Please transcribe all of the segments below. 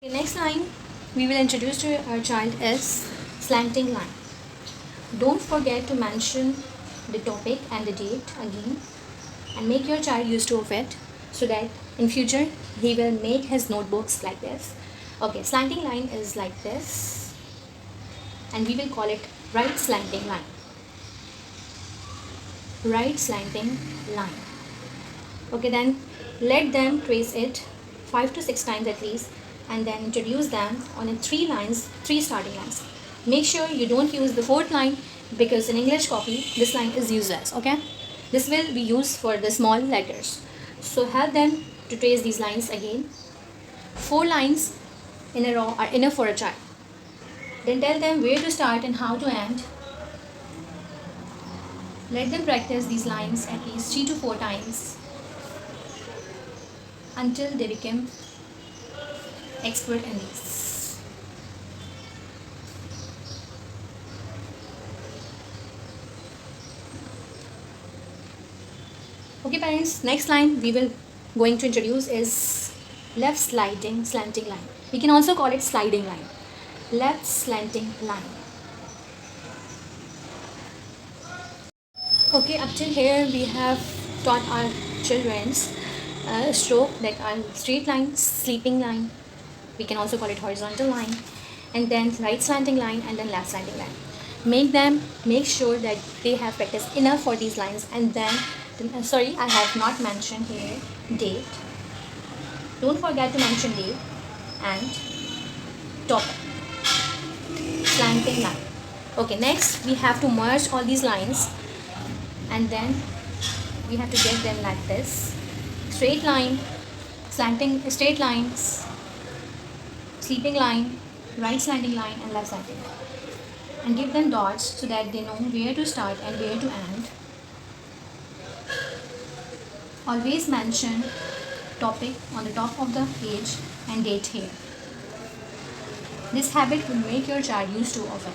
The next line we will introduce to our child is slanting line. Don't forget to mention the topic and the date again and make your child used to of it so that in future he will make his notebooks like this. Okay, slanting line is like this and we will call it right slanting line. Right slanting line. Okay, then let them trace it 5 to 6 times at least and then introduce them on in 3 starting lines. Make sure you don't use the 4th line because in English copy this line is useless. Okay, this will be used for the small letters. So help them to trace these lines again. 4 lines in a row are enough for a child. Then tell them where to start and how to end. Let them practice these lines at least 3 to 4 times until they become expert in these. Okay parents, next line we will going to introduce is left slanting line. We can also call it sliding line. Left slanting line. Okay, up till here we have taught our children's stroke that are straight line, sleeping line. We can also call it horizontal line, and then right slanting line, and then left slanting line. Make sure that they have practiced enough for these lines, and then sorry, I have not mentioned here date. Don't forget to mention date and topic. Slanting line. Okay, next we have to merge all these lines and then we have to get them like this: straight line, straight lines, sleeping line, right slanting line, and left slanting line, and give them dots so that they know where to start and where to end. Always mention topic on the top of the page and date here. This habit will make your child used to of it.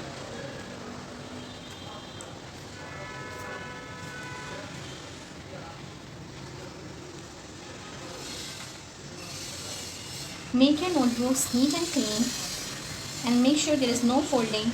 Make your notebooks neat and clean and make sure there is no folding